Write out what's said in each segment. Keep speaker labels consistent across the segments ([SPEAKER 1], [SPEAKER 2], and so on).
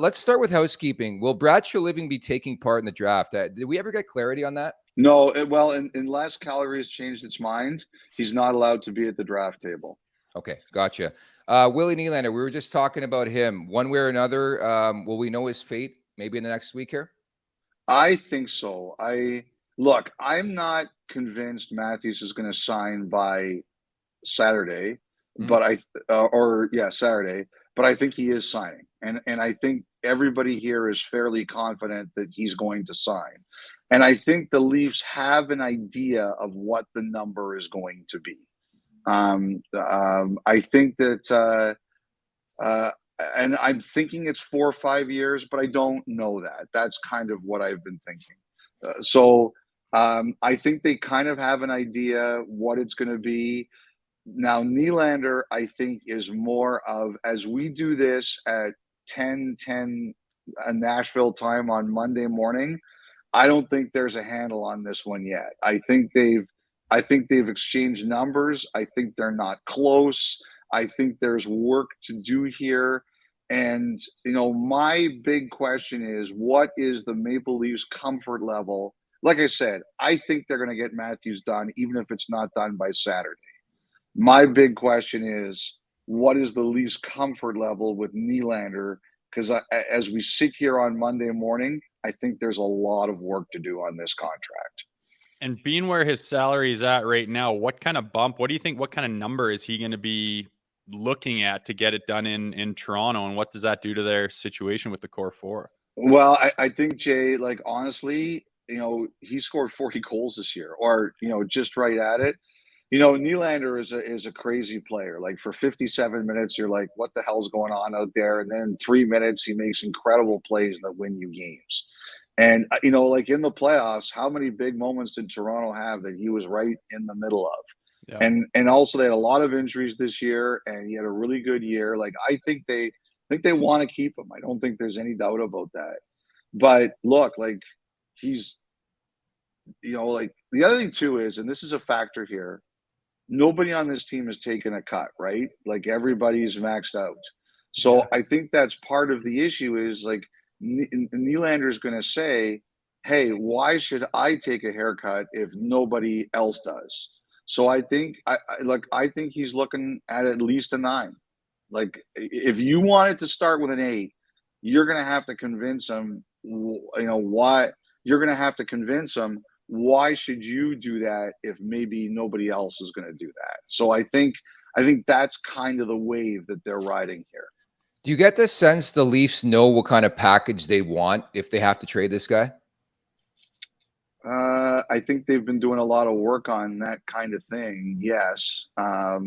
[SPEAKER 1] let's start with housekeeping. Will Brad Treliving be taking part in the draft? Did we ever get clarity on that?
[SPEAKER 2] No, well, unless Calgary has changed its mind, he's not allowed to be at the draft table.
[SPEAKER 1] Okay, gotcha. Willie Nylander, we were just talking about him. One way or another, will we know his fate maybe in the next week here?
[SPEAKER 2] I think so. I'm not convinced Matthews is going to sign by Saturday, Saturday. But I think he is signing, and I think everybody here is fairly confident that he's going to sign. And I think the Leafs have an idea of what the number is going to be. I think that, and I'm thinking it's 4 or 5 years, but I don't know that. That's kind of what I've been thinking. I think they kind of have an idea what it's going to be. Now, Nylander, I think, is more of, as we do this at 10:10 Nashville time on Monday morning, I don't think there's a handle on this one yet. I think they've exchanged numbers. I think they're not close. I think there's work to do here. And, my big question is, what is the Maple Leafs comfort level? Like I said, I think they're going to get Matthews done, even if it's not done by Saturday. My big question is, what is the Leafs comfort level with Nylander? Because as we sit here on Monday morning, I think there's a lot of work to do on this contract.
[SPEAKER 3] And being where his salary is at right now, what kind of bump, what do you think, what kind of number is he going to be looking at to get it done in Toronto? And what does that do to their situation with the core four?
[SPEAKER 2] Well, I think, Jay, honestly, he scored 40 goals this year, or, just right at it. Nylander is a crazy player. For 57 minutes, you're like, what the hell's going on out there? And then 3 minutes, he makes incredible plays that win you games. And, in the playoffs, how many big moments did Toronto have that he was right in the middle of? Yeah. And also they had a lot of injuries this year, and he had a really good year. I think they want to keep him. I don't think there's any doubt about that. But look, he's, the other thing too is, and this is a factor here, nobody on this team has taken a cut, right? Everybody's maxed out. So yeah. I think that's part of the issue is Nylander's going to say, hey, why should I take a haircut if nobody else does? So I think I think he's looking at least a 9. If you wanted to start with an 8, you're going to have to convince him, why you're going to have to convince him. Why should you do that if maybe nobody else is going to do that? So I think that's kind of the wave that they're riding here.
[SPEAKER 1] Do you get the sense the Leafs know what kind of package they want if they have to trade this guy?
[SPEAKER 2] I think they've been doing a lot of work on that kind of thing. Yes. I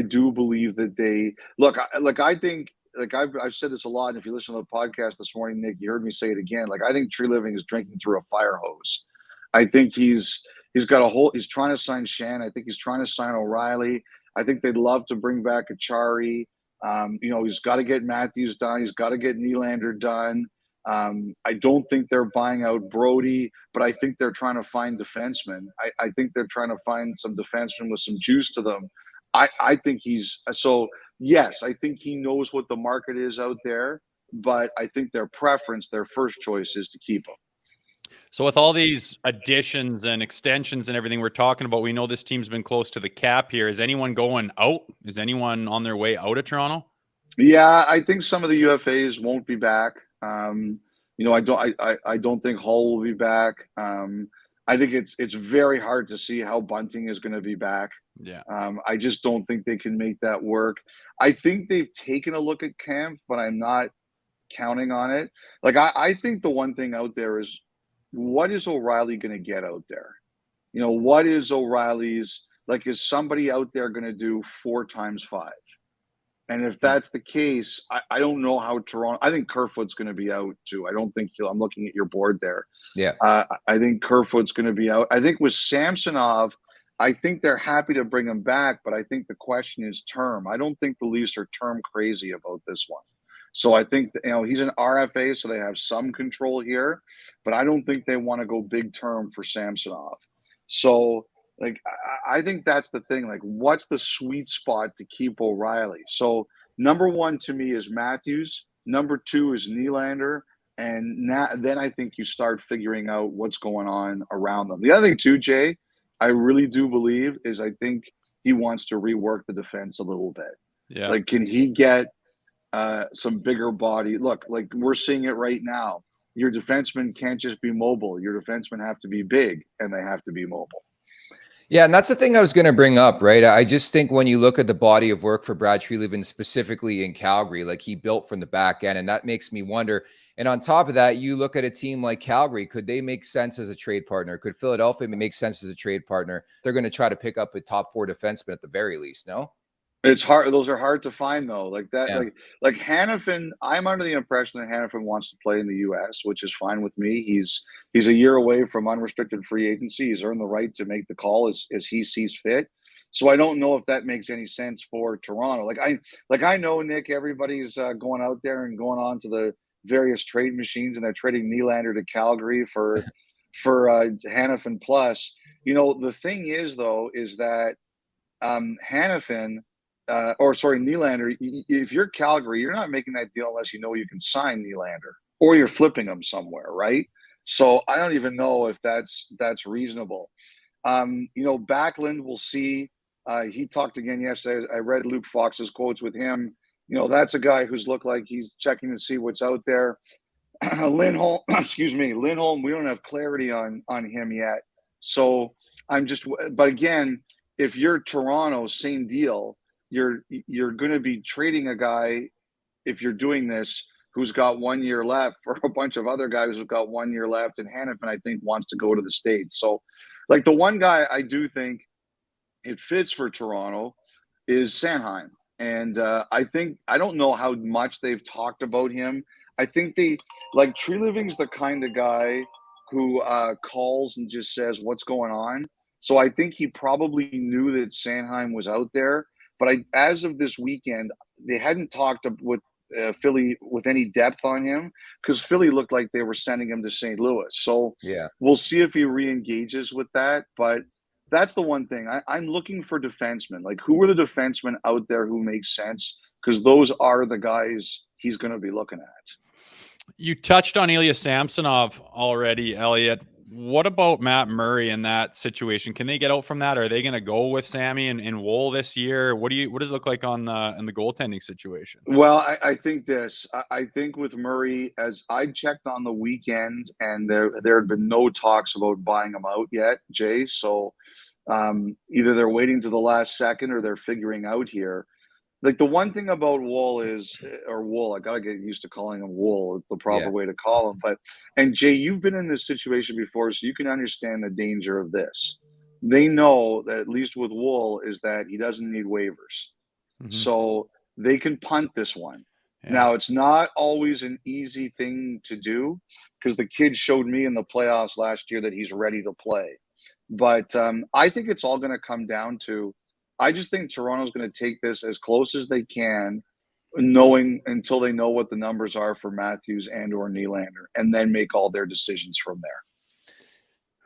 [SPEAKER 2] do believe that they look. I think. I've said this a lot, and if you listen to the podcast this morning, Nick, you heard me say it again. I think Treliving is drinking through a fire hose. I think he's got he's trying to sign Shan. I think he's trying to sign O'Reilly. I think they'd love to bring back Achari. He's got to get Matthews done. He's got to get Nylander done. I don't think they're buying out Brody, but I think they're trying to find defensemen. I think they're trying to find some defensemen with some juice to them. I think he's so. Yes, I think he knows what the market is out there, but I think their first choice is to keep him.
[SPEAKER 3] So with all these additions and extensions and everything we're talking about, we know this team's been close to the cap here. Is anyone going out? Is anyone on their way out of Toronto?
[SPEAKER 2] Yeah, I think some of the UFAs won't be back. I don't think Hull will be back. I think it's very hard to see how Bunting is going to be back.
[SPEAKER 3] Yeah.
[SPEAKER 2] I just don't think they can make that work. I think they've taken a look at Kemp, but I'm not counting on it. I think the one thing out there is, what is O'Reilly going to get out there? What is O'Reilly's, is somebody out there going to do 4 times 5? And if that's the case, I don't know how Toronto. I think Kerfoot's going to be out too. I don't think I'm looking at your board there.
[SPEAKER 1] Yeah.
[SPEAKER 2] I think Kerfoot's going to be out. I think with Samsonov, I think they're happy to bring him back, but I think the question is term. I don't think the Leafs are term crazy about this one. So I think he's an RFA, so they have some control here, but I don't think they want to go big term for Samsonov. So Like, I think that's the thing. Like, what's the sweet spot to keep O'Reilly? So number one to me is Matthews. Number two is Nylander. And then I think you start figuring out what's going on around them. The other thing too, Jay, I really do believe is I think he wants to rework the defense a little bit.
[SPEAKER 3] Yeah.
[SPEAKER 2] Like, can he get some bigger body? Look, like we're seeing it right now. Your defensemen can't just be mobile. Your defensemen have to be big, and they have to be mobile.
[SPEAKER 1] Yeah, and that's the thing I was going to bring up, right? I just think when you look at the body of work for Brad Treliving, specifically in Calgary, like he built from the back end, and that makes me wonder. And on top of that, you look at a team like Calgary, could they make sense as a trade partner? Could Philadelphia make sense as a trade partner? They're going to try to pick up a top 4 defenseman at the very least, no?
[SPEAKER 2] It's hard. Those are hard to find though. Like that,
[SPEAKER 1] Yeah.
[SPEAKER 2] like Hanifin. I'm under the impression that Hanifin wants to play in the U.S., which is fine with me. He's a year away from unrestricted free agency. He's earned the right to make the call as he sees fit. So I don't know if that makes any sense for Toronto. I know, Nick, everybody's going out there and going on to the various trade machines, and they're trading Nylander to Calgary for Hanifin plus. You know, the thing is though is that Hanifin. Nylander, if you're Calgary, you're not making that deal unless you know you can sign Nylander or you're flipping him somewhere, right? So I don't even know if that's reasonable. Backlund, we'll see. He talked again yesterday. I read Luke Fox's quotes with him. You know, that's a guy who's looked like he's checking to see what's out there. Lindholm, we don't have clarity on him yet. So but again, if you're Toronto, same deal. You're going to be trading a guy, if you're doing this, who's got 1 year left for a bunch of other guys who've got 1 year left. And Hanifin, I think, wants to go to the States. So, like, the one guy I do think it fits for Toronto is Sanheim. And I don't know how much they've talked about him. I think Treliving's the kind of guy who calls and just says what's going on. So I think he probably knew that Sanheim was out there. But as of this weekend, they hadn't talked with Philly with any depth on him because Philly looked like they were sending him to St. Louis. So
[SPEAKER 1] Yeah,
[SPEAKER 2] we'll see if he re-engages with that. But that's the one thing. I'm looking for defensemen. Like, who are the defensemen out there who make sense? Because those are the guys he's going to be looking at.
[SPEAKER 3] You touched on Ilya Samsonov already, Elliot. What about Matt Murray in that situation? Can they get out from that? Are they going to go with Sammy and Wool this year? What does it look like in the goaltending situation?
[SPEAKER 2] Well, I think this. I think with Murray, as I checked on the weekend, and there had been no talks about buying him out yet, Jay. So either they're waiting to the last second or they're figuring out here. Like, the one thing about Wool, I got to get used to calling him Wool, the proper way to call him. And Jay, you've been in this situation before, so you can understand the danger of this. They know that, at least with Wool, is that he doesn't need waivers. Mm-hmm. So they can punt this one. Yeah. Now, it's not always an easy thing to do because the kid showed me in the playoffs last year that he's ready to play. But I think it's all going to come down to, I just think Toronto's going to take this as close as they can, until they know what the numbers are for Matthews and or Nylander, and then make all their decisions from there.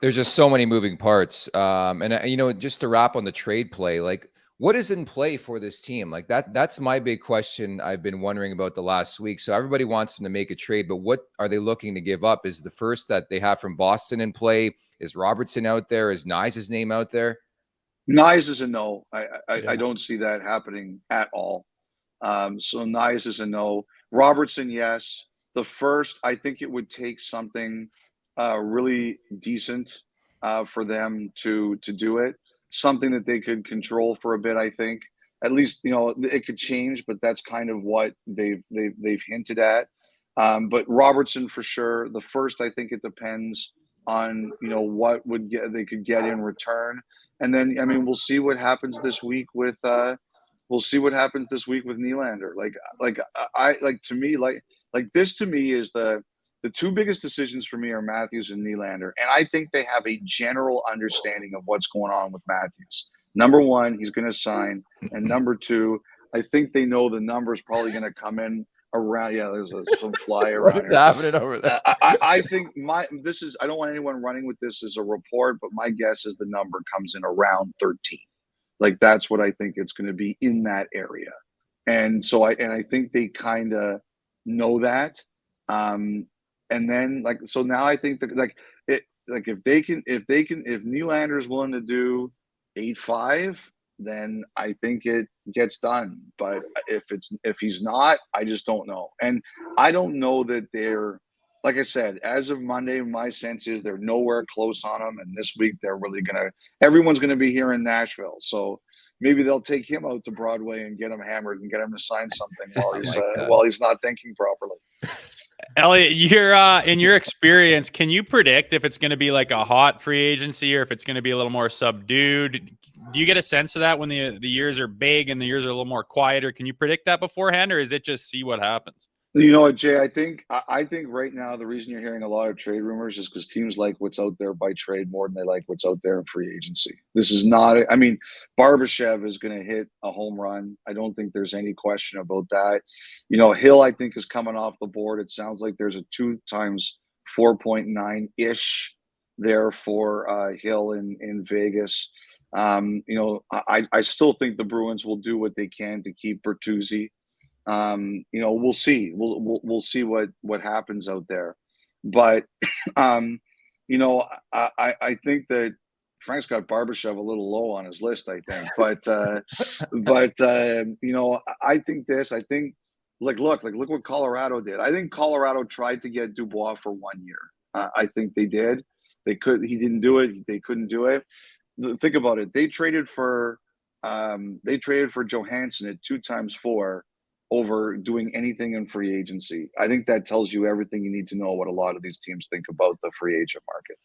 [SPEAKER 1] There's just so many moving parts. And just to wrap on the trade play, like, what is in play for this team? Like, that's my big question I've been wondering about the last week. So everybody wants them to make a trade, but what are they looking to give up? Is the first that they have from Boston in play? Is Robertson out there? Is Nyes' name out there?
[SPEAKER 2] Nyes is a no. I don't see that happening at all. So Nyes is a no. Robertson, yes. The first, I think it would take something really decent for them to do it. Something that they could control for a bit, I think. At least, it could change, but that's kind of what they've hinted at. But Robertson for sure. The first, I think it depends on what they could get in return. And then, I mean, we'll see what happens this week with Nylander. This to me is the two biggest decisions for me are Matthews and Nylander. And I think they have a general understanding of what's going on with Matthews. Number one, he's going to sign. And number two, I think they know the number is probably going to come in around. Yeah, there's some fly
[SPEAKER 1] What
[SPEAKER 2] around
[SPEAKER 1] is
[SPEAKER 2] here.
[SPEAKER 1] happening over there?
[SPEAKER 2] I think I don't want anyone running with this as a report, but my guess is the number comes in around 13. Like that's what I think it's going to be in that area. And so I think they kind of know that. And then so now I think that if Nylander is willing to do 8-5, then I think it gets done. But if he's not, I just don't know. And I don't know that they're, like I said, as of Monday, my sense is they're nowhere close on him. And this week they're really everyone's gonna be here in Nashville. So maybe they'll take him out to Broadway and get him hammered and get him to sign something while he's not thinking properly.
[SPEAKER 3] Elliot, you're in your experience, can you predict if it's going to be like a hot free agency or if it's going to be a little more subdued? Do you get a sense of that when the years are big and the years are a little more quieter? Can you predict that beforehand, or is it just see what happens?
[SPEAKER 2] You know what, Jay? I think right now the reason you're hearing a lot of trade rumors is because teams like what's out there by trade more than they like what's out there in free agency. This is not. I mean, Barbashev is going to hit a home run. I don't think there's any question about that. You know, Hill I think is coming off the board. It sounds like there's a 2 times 4.9 ish there for Hill in Vegas. You know, I still think the Bruins will do what they can to keep Bertuzzi. You know, we'll see. We'll see what happens out there. But you know, I think that Frank's got Barbashev a little low on his list, I think. But you know, I think look what Colorado did. I think Colorado tried to get Dubois for 1 year. I think they did. He didn't do it. They couldn't do it. Think about it. They traded for Johansson at 2 times 4 over doing anything in free agency. I think that tells you everything you need to know what a lot of these teams think about the free agent market.